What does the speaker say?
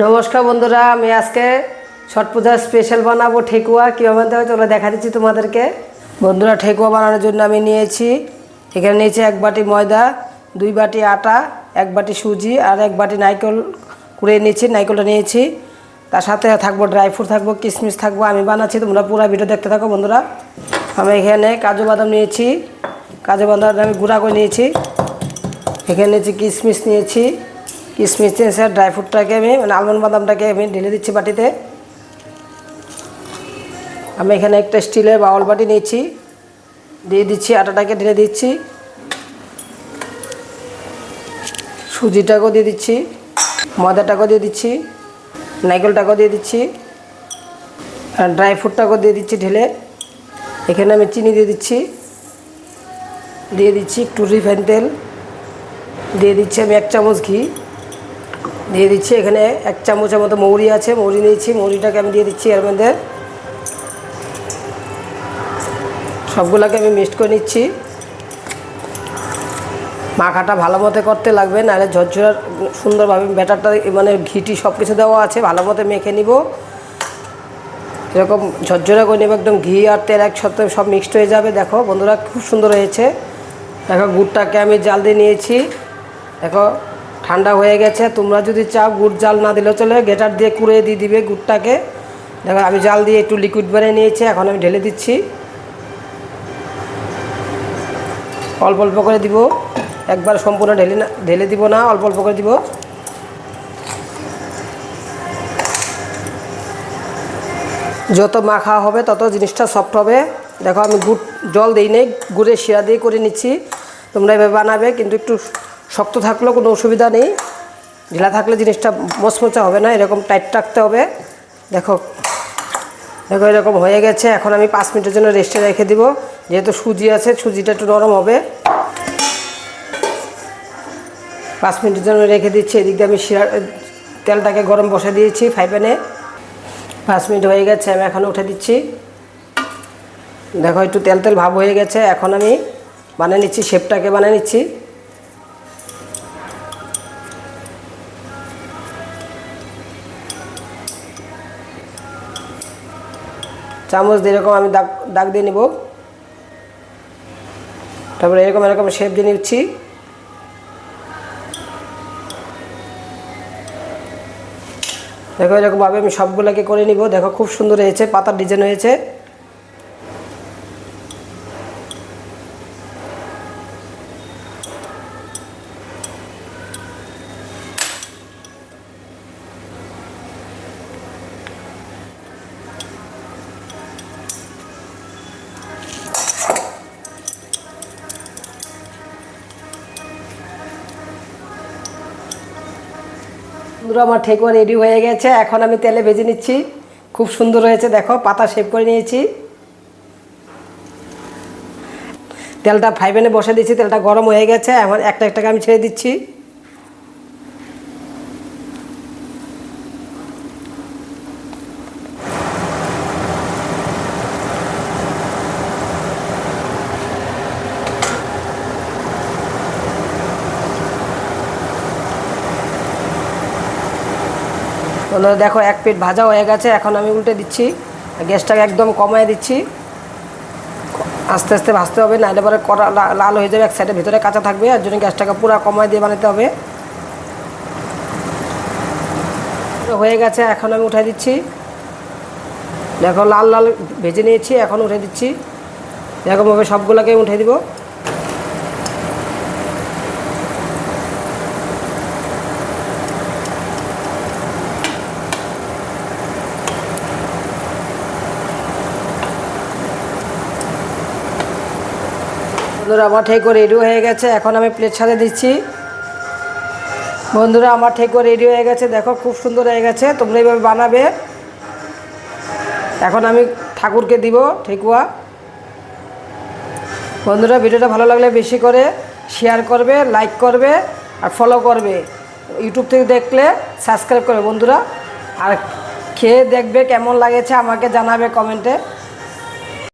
নমস্কার বন্ধুরা, আমি আজকে ছট পূজার স্পেশাল বানাবো ঠেকুয়া। কীভাবে বানাতে হবে চলো দেখা দিচ্ছি তোমাদেরকে। বন্ধুরা, ঠেকুয়া বানানোর জন্য আমি নিয়েছি, এখানে নিয়েছি 1 বাটি ময়দা, 2 বাটি আটা, 1 বাটি সুজি আর 1 বাটি নারকেল কুড়িয়ে নিয়েছি। নারকেলটা নিয়েছি, তার সাথে থাকবো ড্রাই ফ্রুট, থাকবো কিশমিশ থাকবো। আমি বানাচ্ছি, তোমরা পুরো ভিডিও দেখতে থাকো বন্ধুরা। আমি এখানে কাজু বাদাম নিয়েছি, কাজু বাদাম আমি গুঁড়া করে নিয়েছি। এখানে নিয়েছি কিশমিশ নিয়েছি, কিশমিশ নিয়েছি আর ড্রাই ফ্রুটটাকে আমি আলমন্ড বাদামটাকে আমি ঢেলে দিচ্ছি বাটিতে। আমি এখানে একটা স্টিলের বাউল বাটি নিয়েছি, দিয়ে দিচ্ছি, আটাটাকে ঢেলে দিচ্ছি, সুজিটাকেও দিয়ে দিচ্ছি, ময়দাটাকেও দিয়ে দিচ্ছি, নারকেলটাকেও দিয়ে দিচ্ছি আর ড্রাই ফ্রুটটাকেও দিয়ে দিচ্ছি ঢেলে। এখানে আমি চিনি দিয়ে দিচ্ছি, একটু রিফাইন তেল দিয়ে দিচ্ছি, আমি 1 চামচ ঘি দিয়ে দিচ্ছি। এখানে 1 চামচের মতো মৌরি আছে, মৌরি নিয়েছি, মৌরিটাকে আমি দিয়ে দিচ্ছি এর মধ্যে। সবগুলোকে আমি মিক্সড করে নিচ্ছি। মাখাটা ভালো মতো করতে লাগবে, নাহলে ঝরঝরা সুন্দরভাবে ব্যাটারটা ঘিটি সব কিছু দেওয়া আছে, ভালো মতো মেখে নিব। এরকম ঝরঝরা করে নেব, একদম ঘি আর তেল একসাথে সব মিক্সড হয়ে যাবে। দেখো বন্ধুরা, খুব সুন্দর হয়েছে। দেখো গুড়টাকে আমি জাল দিয়ে নিয়েছি, দেখো ঠান্ডা হয়ে গেছে। তোমরা যদি চাও গুড় জাল না দিলেও চলে, গ্রেটার দিয়ে কুড়িয়ে দিয়ে দিবে গুড়টাকে। দেখো আমি জাল দিয়ে একটু লিকুইড বানিয়ে নিয়েছি, এখন আমি ঢেলে দিচ্ছি। অল্প অল্প করে দিব, একবার সম্পূর্ণ ঢেলে দিব না, অল্প অল্প করে দিব। যত মাখা হবে তত জিনিসটা সফট হবে। দেখো আমি গুড় জল দিই নেই, গুড়ের শিরা দিয়ে করে নিচ্ছি। তোমরা এভাবে বানাবে, কিন্তু একটু শক্ত থাকলেও কোনো অসুবিধা নেই, ঢিলা থাকলে জিনিসটা মচমচা হবে না, এরকম টাইট রাখতে হবে। দেখো দেখো এরকম হয়ে গেছে। এখন আমি 5 মিনিটের জন্য রেস্টে রেখে দিব, যেহেতু সুজি আছে, সুজিটা একটু নরম হবে। 5 মিনিটের জন্য রেখে দিচ্ছি। এদিক দিয়ে আমি তেলটাকে গরম বসে দিয়েছি ফ্রাই প্যানে। 5 মিনিট হয়ে গেছে, আমি এখন উঠে দিচ্ছি। দেখো একটু তেল তেল ভাব হয়ে গেছে। এখন আমি বানিয়ে নিচ্ছি, শেপটাকে বানিয়ে নিচ্ছি। চামচ দিয়ে এরকম আমি দাগ দিয়ে নিব, তারপরে এরকম শেপ দিয়ে নিচ্ছি। দেখো এরকমভাবে আমি সবগুলোকে করে নিব। দেখো খুব সুন্দর হয়েছে, পাতার ডিজাইন হয়েছে। বন্ধুরা, আমার ঠেকুয়া রেডি হয়ে গেছে। এখন আমি তেলে ভেজে নিচ্ছি। খুব সুন্দর হয়েছে, দেখো পাতা শেপ করে নিয়েছি। তেলটা ফ্রাই প্যানে বসে দিয়েছি, তেলটা গরম হয়ে গেছে। এখন একটা একটাকে আমি ছেড়ে দিচ্ছি। বন্ধুরা দেখো, 1 পিঠ ভাজা হয়ে গেছে। এখন আমি উল্টে দিচ্ছি, গ্যাসটাকে একদম কমায় দিচ্ছি। আস্তে আস্তে ভাজতে হবে, নাহলে পরে কড়া লাল হয়ে যাবে, এক সাইডে ভিতরে কাঁচা থাকবে। আর জন্য গ্যাসটাকে পুরো কমায় দিয়ে বানাতে হবে। হয়ে গেছে, এখন আমি উঠাই দিচ্ছি। দেখো লাল লাল ভেজে নিয়েছি, এখন উঠে দিচ্ছি। এরকমভাবে সবগুলোকে উঠে দিব। বন্ধুরা, আমার ঠেকুয়া রেডি হয়ে গেছে। এখন আমি প্লেট সাজিয়ে দিচ্ছি। বন্ধুরা, আমার ঠেকুয়া রেডি হয়ে গেছে। দেখো খুব সুন্দর হয়ে গেছে, তোমরা এইভাবে বানাবে। এখন আমি ঠাকুরকে দিব ঠেকুয়া। বন্ধুরা, ভিডিওটা ভালো লাগলে বেশি করে শেয়ার করবে, লাইক করবে আর ফলো করবে। ইউটিউব থেকে দেখলে সাবস্ক্রাইব করবে বন্ধুরা। আর খেয়ে দেখবে কেমন লাগেছে, আমাকে জানাবে কমেন্টে।